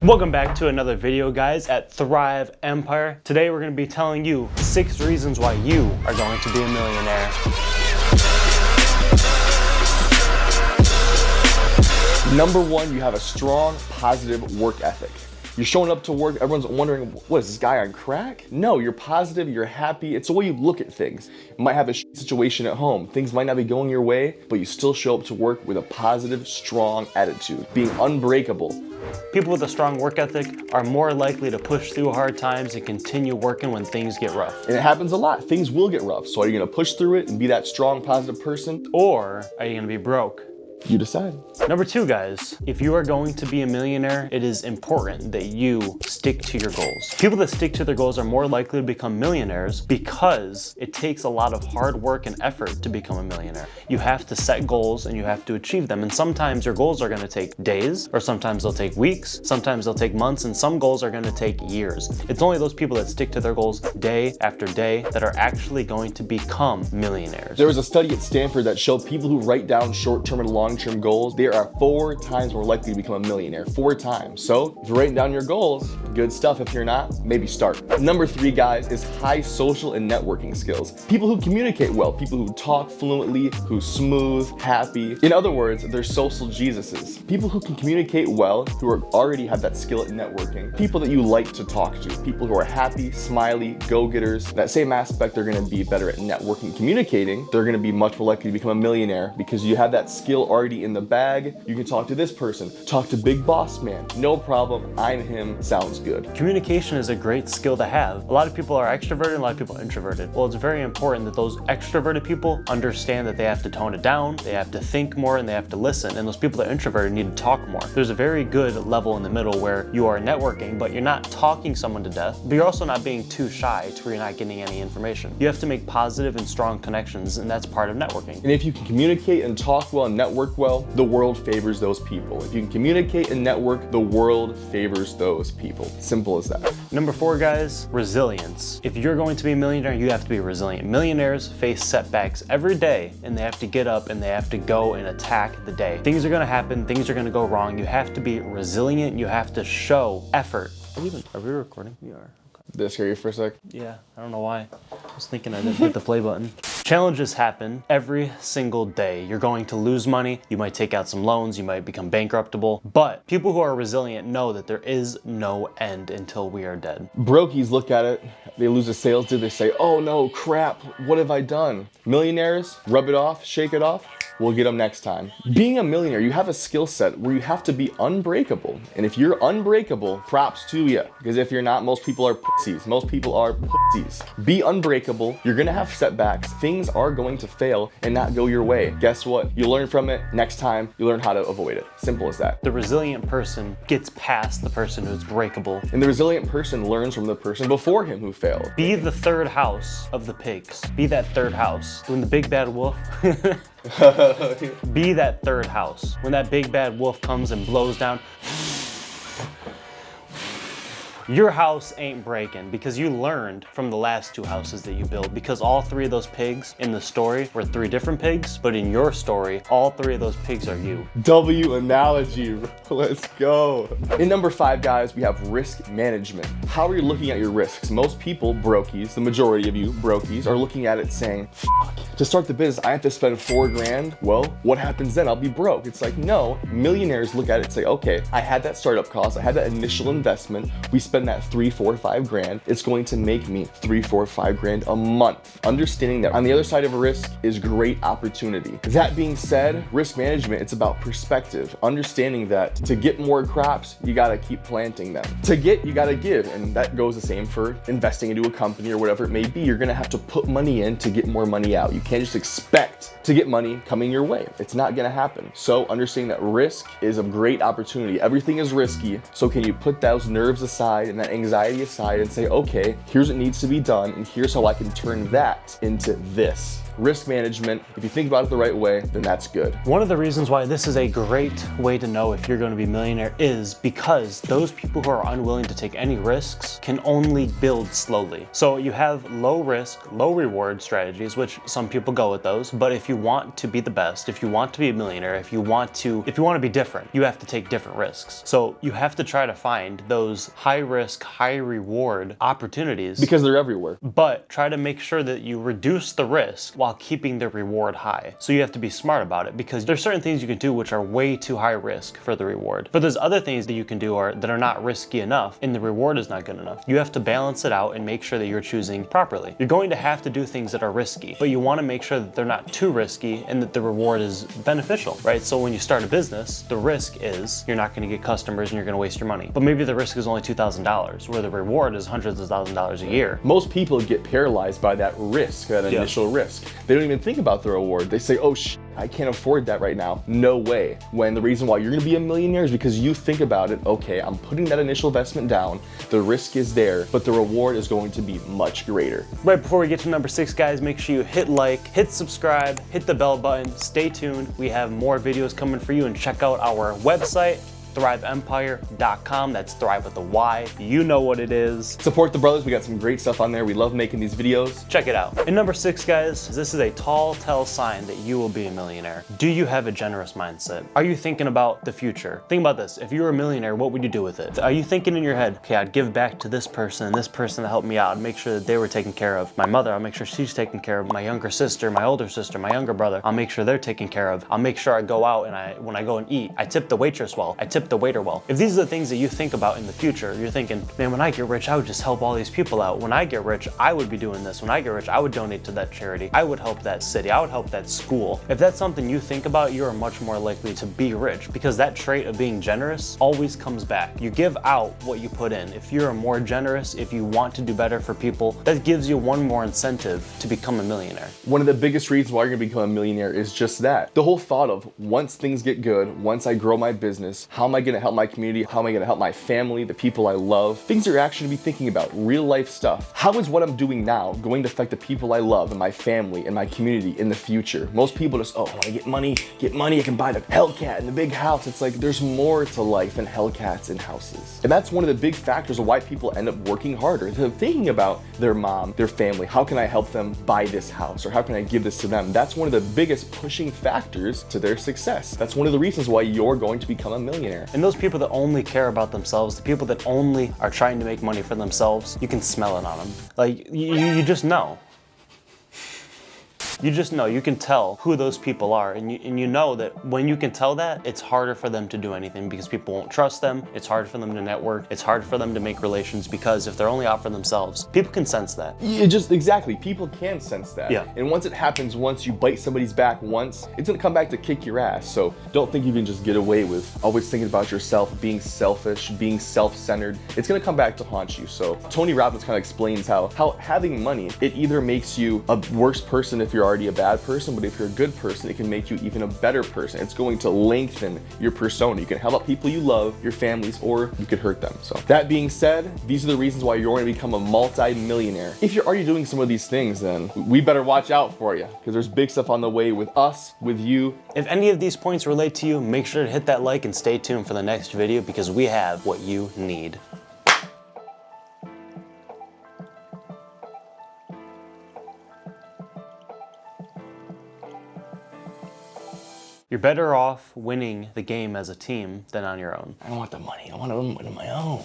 Welcome back to another video, guys, at Thryve Empire. Today we're going to be telling you 6 reasons why you are going to be a millionaire. Number 1, you have a strong, positive work ethic. You're showing up to work, everyone's wondering, what is this guy on crack? No, you're positive, you're happy. It's the way you look at things. You might have a situation at home. Things might not be going your way, but you still show up to work with a positive, strong attitude, being unbreakable. People with a strong work ethic are more likely to push through hard times and continue working when things get rough. And it happens a lot. Things will get rough. So are you gonna push through it and be that strong, positive person? Or are you gonna be broke? You decide. Number 2, guys, if you are going to be a millionaire, it is important that you stick to your goals. People that stick to their goals are more likely to become millionaires because it takes a lot of hard work and effort to become a millionaire. You have to set goals and you have to achieve them. And sometimes your goals are gonna take days, or sometimes they'll take weeks, sometimes they'll take months, and some goals are gonna take years. It's only those people that stick to their goals day after day that are actually going to become millionaires. There was a study at Stanford that showed people who write down short-term and long-term goals, they are 4 times more likely to become a millionaire. 4 times. So if you're writing down your goals, good stuff. If you're not, maybe start. Number 3, guys, is high social and networking skills. People who communicate well, people who talk fluently, who's smooth, happy. In other words, they're social Jesuses. People who can communicate well, who already have that skill at networking. People that you like to talk to. People who are happy, smiley, go-getters. That same aspect, they're gonna be better at networking, communicating. They're gonna be much more likely to become a millionaire because you have that skill already in the bag. You can talk to this person, talk to big boss man, no problem, I'm him, sounds good. Communication is a great skill to have. A lot of people are extroverted, a lot of people are introverted. Well, it's very important that those extroverted people understand that they have to tone it down, they have to think more, and they have to listen. And those people that are introverted need to talk more. There's a very good level in the middle where you are networking, but you're not talking someone to death, but you're also not being too shy to where you're not getting any information. You have to make positive and strong connections, and that's part of networking. And if you can communicate and talk well and network well, the world favors those people. If you can communicate and network, the world favors those people. Simple as that. Number 4, guys, resilience. If you're going to be a millionaire, you have to be resilient. Millionaires face setbacks every day, and they have to get up and they have to go and attack the day. Things are gonna happen, things are gonna go wrong. You have to be resilient, you have to show effort. Are we recording? We are. Did that scare you for a sec? Yeah, I don't know why. I was thinking I didn't hit the play button. Challenges happen every single day. You're going to lose money, you might take out some loans, you might become bankruptable, but people who are resilient know that there is no end until we are dead. Brokies look at it, they lose a sales deal, they say, oh no, crap, what have I done? Millionaires, rub it off, shake it off. We'll get them next time. Being a millionaire, you have a skill set where you have to be unbreakable. And if you're unbreakable, props to you. Because if you're not, most people are pussies. Most people are pussies. Be unbreakable. You're gonna have setbacks. Things are going to fail and not go your way. Guess what? You learn from it. Next time, you learn how to avoid it. Simple as that. The resilient person gets past the person who's breakable. And the resilient person learns from the person before him who failed. Be the third house of the pigs. Be that third house. When the big bad wolf be that third house. When that big bad wolf comes and blows down, your house ain't breaking because you learned from the last 2 houses that you built, because all 3 of those pigs in the story were 3 different pigs, but in your story, all 3 of those pigs are you. W analogy, let's go. In number 5, guys, we have risk management. How are you looking at your risks? Most people, brokies, the majority of you brokies, are looking at it saying, fuck, to start the business, I have to spend 4 grand. Well, what happens then? I'll be broke. It's like, no, millionaires look at it and say, okay, I had that startup cost, I had that initial investment, we spend that 3, 4, 5 grand, it's going to make me 3, 4, 5 grand a month. Understanding that on the other side of a risk is great opportunity. That being said, risk management, it's about perspective. Understanding that to get more crops, you gotta keep planting them. To get, you gotta give, and that goes the same for investing into a company or whatever it may be. You're gonna have to put money in to get more money out. You can't just expect to get money coming your way. It's not gonna happen. So understanding that risk is a great opportunity. Everything is risky, so can you put those nerves aside and that anxiety aside and say, okay, here's what needs to be done, and here's how I can turn that into this. risk management. If you think about it the right way, then that's good. One of the reasons why this is a great way to know if you're going to be a millionaire is because those people who are unwilling to take any risks can only build slowly. So you have low risk, low reward strategies, which some people go with those. But if you want to be the best, if you want to be a millionaire, if you want to be different, you have to take different risks. So you have to try to find those high risk, high reward opportunities, Because they're everywhere. but try to make sure that you reduce the risk while keeping the reward high. So you have to be smart about it, because there's certain things you can do which are way too high risk for the reward. But there's other things that you can do that are not risky enough and the reward is not good enough. You have to balance it out and make sure that you're choosing properly. You're going to have to do things that are risky, but you want to make sure that they're not too risky and that the reward is beneficial, right? So when you start a business, the risk is you're not going to get customers and you're going to waste your money. But maybe the risk is only $2,000, where the reward is hundreds of thousands of dollars a year. Most people get paralyzed by that risk, that initial risk. They don't even think about the reward. They say, oh I can't afford that right now. No way. When the reason why you're gonna be a millionaire is because you think about it, okay, I'm putting that initial investment down, the risk is there, but the reward is going to be much greater. Right before we get to number 6, guys, make sure you hit like, hit subscribe, hit the bell button, stay tuned. We have more videos coming for you, and check out our website, thryveempire.com. That's Thryve with a Y. You know what it is. Support the brothers. We got some great stuff on there. We love making these videos. Check it out. And number 6, guys, this is a tall sign that you will be a millionaire. Do you have a generous mindset? Are you thinking about the future? Think about this. If you were a millionaire, what would you do with it? Are you thinking in your head, okay, I'd give back to this person and this person to help me out, and make sure that they were taken care of. My mother, I'll make sure she's taken care of. My younger sister, my older sister, my younger brother, I'll make sure they're taken care of. I'll make sure I go out and when I go and eat, I tip the waitress well. I tip the waiter well. If these are the things that you think about in the future, you're thinking, man, when I get rich, I would just help all these people out. When I get rich, I would be doing this. When I get rich, I would donate to that charity. I would help that city. I would help that school. If that's something you think about, you are much more likely to be rich, because that trait of being generous always comes back. You give out what you put in. If you're more generous, if you want to do better for people, that gives you one more incentive to become a millionaire. One of the biggest reasons why you're gonna become a millionaire is just that. The whole thought of, once things get good, once I grow my business, how am I gonna help my community? How am I gonna help my family, the people I love? Things you're actually gonna be thinking about, real life stuff. How is what I'm doing now going to affect the people I love and my family and my community in the future? Most people just, when I get money, I can buy the Hellcat and the big house. It's like, there's more to life than Hellcats and houses. And that's one of the big factors of why people end up working harder. They're thinking about their mom, their family. How can I help them buy this house? Or how can I give this to them? That's one of the biggest pushing factors to their success. That's one of the reasons why you're going to become a millionaire. And those people that only care about themselves, the people that only are trying to make money for themselves, you can smell it on them. Like, you just know. You just know, you can tell who those people are, and you know that when you can tell that, it's harder for them to do anything, because people won't trust them. It's hard for them to network. It's hard for them to make relations, because if they're only out for themselves, people can sense that. Exactly, people can sense that. Yeah. And once it happens, once you bite somebody's back once, it's gonna come back to kick your ass. So don't think you can just get away with always thinking about yourself, being selfish, being self-centered. It's gonna come back to haunt you. So Tony Robbins kind of explains how having money, it either makes you a worse person if you're already a bad person, but if you're a good person, it can make you even a better person. It's going to lengthen your persona. You can help out people you love, your families, or you could hurt them. So that being said, these are the reasons why you're going to become a multi-millionaire. If you're already doing some of these things, then we better watch out for you, because there's big stuff on the way with us, with you. If any of these points relate to you, make sure to hit that like and stay tuned for the next video, because we have what you need. You're better off winning the game as a team than on your own. I don't want the money. I want to win it on my own.